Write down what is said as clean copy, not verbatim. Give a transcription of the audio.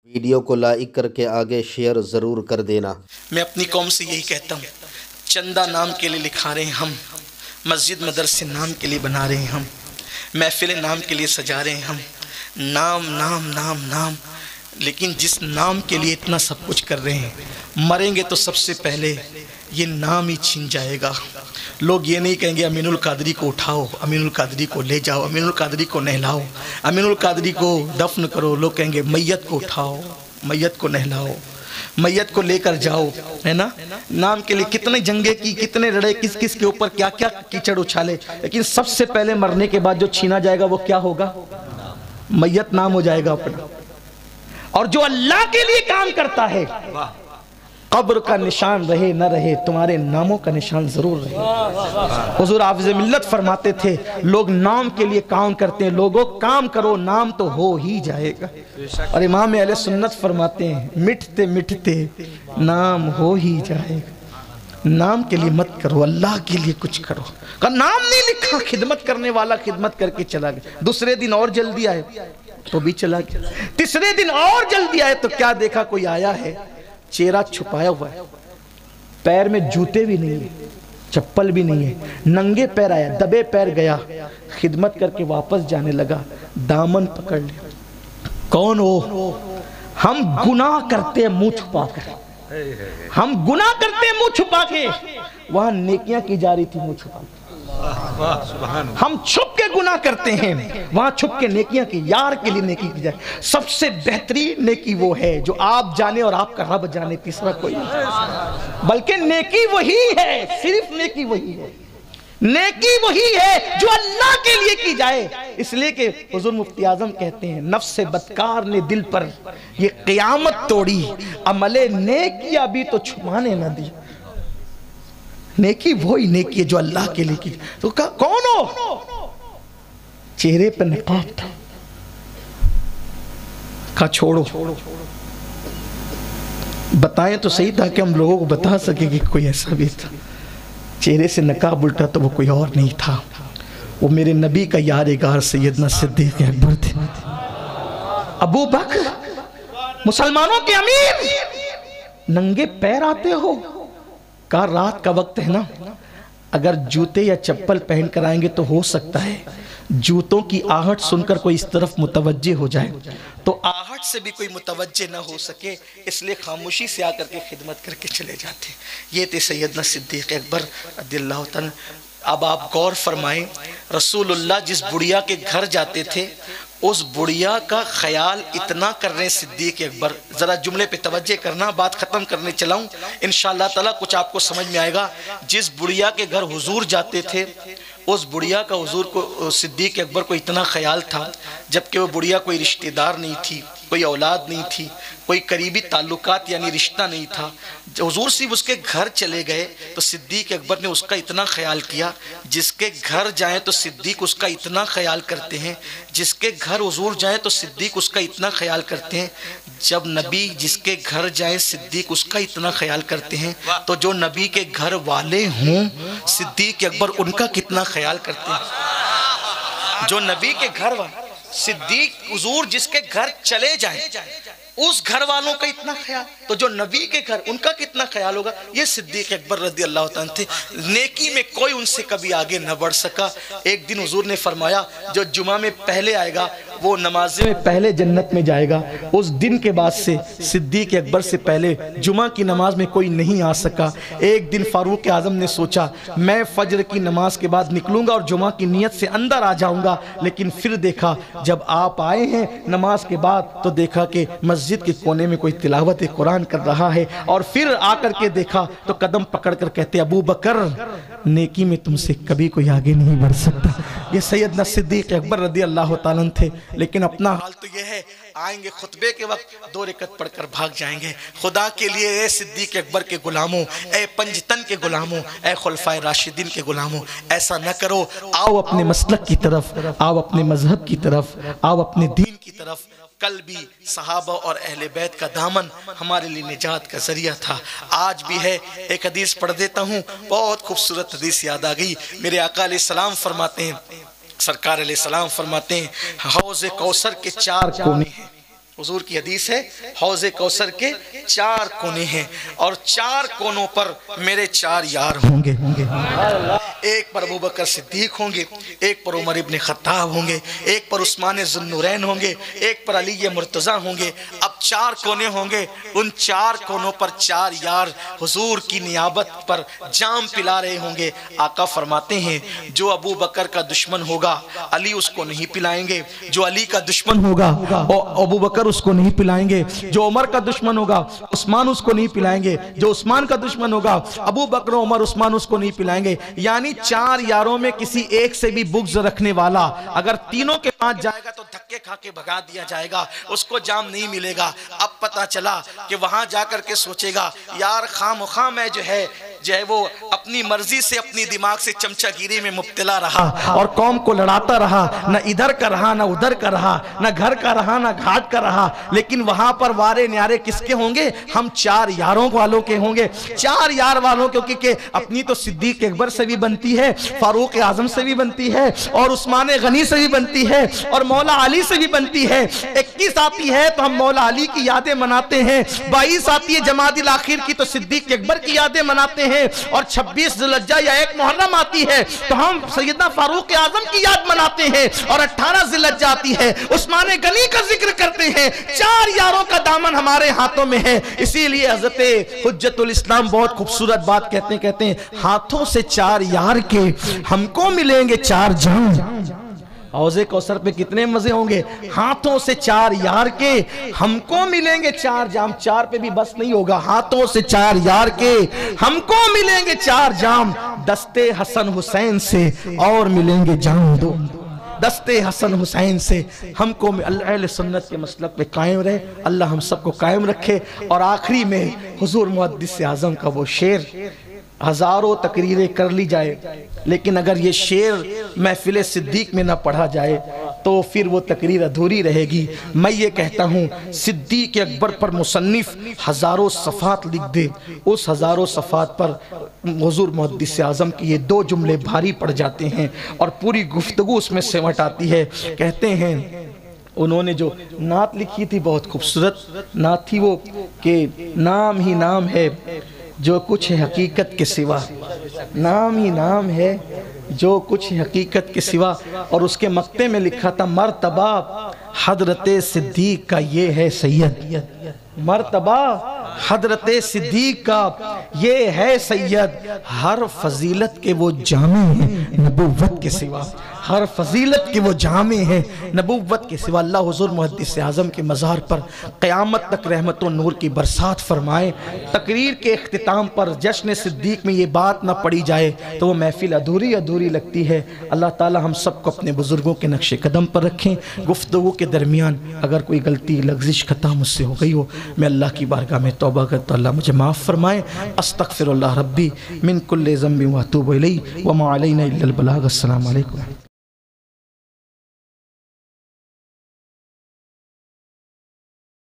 Video को like करके आगे शेयर ज़रूर कर देना। मैं अपनी कौम से यही कहता हूँ, चंदा नाम के लिए लिखा रहे हैं हम, मस्जिद मदरसे नाम के लिए बना रहे हैं हम, महफिलें नाम के लिए सजा रहे हैं हम, नाम नाम नाम नाम। लेकिन जिस नाम के लिए इतना सब कुछ कर रहे हैं, मरेंगे तो सबसे पहले ये नाम ही छीन जाएगा। लोग ये नहीं कहेंगे अमीनुल कादरी को उठाओ, अमीनुल कादरी को ले जाओ, अमीनुल कादरी को नहलाओ, अमीनुल कादरी को दफन करो। लोग कहेंगे मैयत को उठाओ, मैयत को नहलाओ, मैयत को लेकर जाओ, है ना। नाम के लिए कितने जंगे की, कितने लड़े, किस किस के ऊपर क्या क्या कीचड़ उछाले। लेकिन सबसे पहले मरने के बाद जो छीना जाएगा वो क्या होगा? मैयत नाम हो जाएगा अपना। और जो अल्लाह के लिए काम करता है, कब्र का निशान रहे न रहे, तुम्हारे नामों का निशान जरूर रहे। हुजूर हाफिज़ मिल्लत फरमाते थे, लोग नाम के लिए काम करते हैं, लोगों काम करो, नाम तो हो ही जाएगा। और इमाम अहले सुन्नत फरमाते हैं, मिटते मिटते नाम हो ही जाएगा। नाम के लिए मत करो, अल्लाह के लिए कुछ करो। का नाम नहीं लिखा, खिदमत करने वाला खिदमत करके चला गया, दूसरे दिन और जल्दी आए तो भी चला गया, तीसरे दिन और जल्दी आए तो क्या देखा, कोई आया है चेहरा छुपाया हुआ है, पैर में जूते भी नहीं है, चप्पल भी नहीं है, नंगे पैर आया, दबे पैर गया, खिदमत करके वापस जाने लगा, दामन पकड़ लिया। कौन हो? हम गुनाह करते हैं मुंह छुपा कर, हम गुनाह करते हैं मुंह छुपा के, वहां नेकियां की जा रही थी मुंह छुपा के। हम छुप के गुनाह करते हैं, वहां छुप के नेकियां की, यार के लिए नेकी की जाए। सबसे बेहतरीन नेकी वो है जो आप जाने और आपका रब जाने, तीसरा कोई नहीं। बल्कि नेकी वही है, सिर्फ नेकी वही है, नेकी वही है जो अल्लाह के लिए की जाए। इसलिए कि हुजूर मुफ्ती आजम कहते हैं, नफ्स बदकार ने दिल पर ये क़यामत तोड़ी, अमले नेकिया भी तो छुपाने न दी। नेकी वही नेकी है जो अल्लाह के लिए की। तो कौन हो? चेहरे पर नकाब था, का छोड़ो, बताएं तो सही ताकि हम लोगों को बता सके कि कोई ऐसा भी था। चेहरे से नकाब उल्टा तो वो कोई और नहीं था, वो मेरे नबी का यार गार सैयदना सिद्दीक अकबर थे। अबू बकर, मुसलमानों के अमीर, नंगे पैर आते हो। का रात का वक्त है ना, अगर जूते या चप्पल पहन कर आएंगे तो हो सकता है जूतों की आहट सुनकर कोई इस तरफ मुतवज्जे हो जाए, तो आहट से भी कोई मुतवज्जे ना हो सके, इसलिए खामोशी से आकर के खिदमत करके चले जाते। ये थे सैयदना सिद्दीक अकबर रदियल्लाहु तआला। अब आप गौर फरमाएं, रसूलुल्लाह जिस बुढ़िया के घर जाते थे, उस बुढ़िया का ख्याल इतना कर रहे हैं सिद्दीक अकबर। ज़रा जुमले पे तवज्जे करना, बात ख़त्म करने चलाऊं, इंशाअल्लाह ताला कुछ आपको समझ में आएगा। जिस बुढ़िया के घर हुजूर जाते थे, उस बुढ़िया का हुजूर को, सिद्दीक अकबर को इतना ख्याल था, जबकि वो बुढ़िया कोई रिश्तेदार नहीं थी, कोई औलाद नहीं थी, कोई करीबी ताल्लुकात यानी रिश्ता नहीं था। हुजूर सिर्फ उसके घर चले गए तो सिद्दीक अकबर ने उसका इतना ख्याल किया। जिसके घर जाएं तो सिद्दीक उसका इतना ख्याल करते हैं, जिसके घर हुजूर जाएं तो सिद्दीक उसका इतना ख्याल करते हैं। जब नबी जिसके घर जाए सिद्दीक उसका इतना ख्याल करते हैं, तो जो नबी के घर वाले हों सिद्दीक अकबर उनका कितना ख्याल करते हैं। जो नबी के घर वाले, सिद्दीक हुजूर जिसके घर चले जाएं उस घर वालों का इतना ख्याल, तो जो नबी के घर उनका कितना ख्याल होगा। ये सिद्दीक अकबर रदियल्लाहु तआला थे। नेकी में कोई उनसे कभी आगे न बढ़ सका। एक दिन हुजूर ने फरमाया, जो जुमा में पहले आएगा वो नमाज में पहले जन्नत में जाएगा। उस दिन के बाद से सिद्दीक अकबर से पहले जुमा की नमाज में कोई नहीं आ सका। एक दिन फारूक आजम ने सोचा, मैं फजर की नमाज के बाद निकलूंगा और जुमा की नीयत से अंदर आ जाऊंगा, लेकिन फिर देखा जब आप आए हैं नमाज के बाद तो देखा कि मस्जिद के कोने में कोई तिलावत कुरान कर रहा है। और फिर आकर के देखा तो कदम पकड़ कर कहते, अबू बकर, नेकी में तुमसे कभी कोई आगे नहीं बढ़ सकता। ये सैयदना सिद्दीक अकबर रदियल्लाहु तआला थे। लेकिन अपना हाल तो ये है, आएंगे खुतबे के वक्त 2 रकअत पढ़कर भाग जाएंगे। खुदा के लिए ए सिद्दीक अकबर के गुलामों, ए पंजतन के गुलामों, ए खुलफाए राशिदीन के गुलामों, ऐसा न करो। आओ अपने मसलक की तरफ, आओ अपने मजहब की तरफ, आओ अपने दीन की तरफ। कल भी सहाबा और अहले बैत का दामन हमारे लिए निजात का जरिया था, आज भी है। एक हदीस पढ़ देता हूँ, बहुत खूबसूरत हदीस याद आ गई। मेरे आका अलैहिस्सलाम फरमाते हैं, सरकार अलैहिस्सलाम फरमाते हैं, हौज़ कौसर के 4 कोने हैं, हुजूर की हदीस है, हौज़े कौसर के 4 कोने हैं और 4 कोनों पर मेरे 4 यार होंगे। एक पर अबू बकर सिद्दीक होंगे, एक पर उमर इब्न खत्ताब होंगे, एक पर उस्मान ज़ुन्नुरैन होंगे, एक पर अली मुर्तज़ा होंगे। अब 4 कोने होंगे, उन 4 कोनों पर 4 यार हुजूर की नियाबत पर जाम पिला रहे होंगे। आका फरमाते हैं, जो अबू बकर का दुश्मन होगा अली उसको नहीं पिलाएंगे, जो अली का दुश्मन होगा अबू बकर उसको नहीं पिलाएंगे, जो उमर का दुश्मन होगा उस्मान उसको नहीं पिलाएंगे, जो उस्मान का दुश्मन होगा अबू बकर उमर उस्मान उसको नहीं पिलाएंगे। यानी 4 यारों में किसी एक से भी बुग़्ज़ रखने वाला अगर तीनों के पास जाएगा तो धक्के खा के भगा दिया जाएगा, उसको जाम नहीं मिलेगा। अब पता चला कि वहां जाकर के सोचेगा, यार खामखा मैं जो है वो अपनी मर्जी से अपनी दिमाग से चमचागिरी में मुब्तला रहा और कौम को लड़ाता रहा, न इधर का रहा न उधर का रहा, न घर का रहा न घाट का रहा। लेकिन वहां पर वारे न्यारे किसके होंगे? हम 4 यारों वालों के होंगे। 4 यार वालों क्योंकि अपनी तो सिद्दीक अकबर से भी बनती है, फारूक आजम से भी बनती है और उस्मान गनी से भी बनती है और मौला अली से भी बनती है। 21 आती है तो हम मौला अली की यादें मनाते हैं, 22 आती है जमादिल आखिर की तो सिद्दीक अकबर की यादें मनाते हैं और 26 ज़िलहज्जा या 1 मुहर्रम आती है तो हम सैयदना फारूक आजम की याद मनाते हैं और 18 ज़िलहज्जा आती है उस्मान गनी का जिक्र करते हैं। 4 यारों का दामन हमारे हाथों में है। इसीलिए हज़रत हुज्जतुल इस्लाम बहुत खूबसूरत बात कहते हैं, हाथों से 4 यार के हमको मिलेंगे 4 जाम। हौज़े कौसर पे कितने मजे होंगे, हाथों से 4 यार के हमको मिलेंगे 4 जाम। 4 पे भी बस नहीं होगा, हाथों से 4 यार के हमको मिलेंगे 4 जाम। दस्ते हसन हुसैन से और मिलेंगे जाम 2। दस्ते हसन हुसैन से हमको अहले सुन्नत के मसलक पे कायम रहे, अल्लाह हम सबको कायम रखे। और आखिरी में हुजूर मुहद्दिस आज़म का वो शेर, हज़ारों तकरीरें कर ली जाए लेकिन अगर ये शेर महफिल सिद्दीक में ना पढ़ा जाए तो फिर वो तकरीर अधूरी रहेगी। मैं ये कहता हूँ, सिद्दीक अकबर पर मुसन्निफ हज़ारों सफ़ात लिख दे, उस हज़ारों सफ़ात पर हुज़ूर मुहद्दिस आज़म के ये 2 जुमले भारी पड़ जाते हैं और पूरी गुफ्तगू उसमें सिमट आती है। कहते हैं उन्होंने जो नात लिखी थी, बहुत खूबसूरत नात थी वो, कि नाम ही नाम है जो कुछ है हकीकत के सिवा, नाम ही नाम है जो कुछ है हकीकत के सिवा। और उसके मक्ते में लिखा था, मर्तबा हजरत सिद्दीक का ये है सैयद, मर्तबा हजरत सिद्दीक का ये है सैयद, हर फजीलत के वो जामे हैं नबुव्वत के सिवा, हर फजीलत के वो जामे हैं नबुव्वत के सिवा। अल्लाह हुज़ूर मुहद्दिस आज़म के मज़ार पर क़यामत तक रहमत व नूर की बरसात फरमाए। तकरीर के इख्तिताम पर जश्न सिद्दीक में ये बात ना पड़ी जाए तो वो महफिल अधूरी अधूरी लगती है। अल्लाह ताला हम सबको अपने बुज़ुर्गों के नक्शे कदम पर रखें। गुफ्तगू के दरमियान अगर कोई गलती लग़्ज़िश ख़ता मुझसे हो गई हो, मैं अल्लाह की बारगाह में तौबा करता, अल्लाह मुझे माफ़ फरमाए। अस्तग़फिरुल्लाह रब्बी मिन कुल्लि ज़ंबिन व अतूबु इलैहि व मा अलैना इल्लल बलाग। अस्सलामु अलैकुम।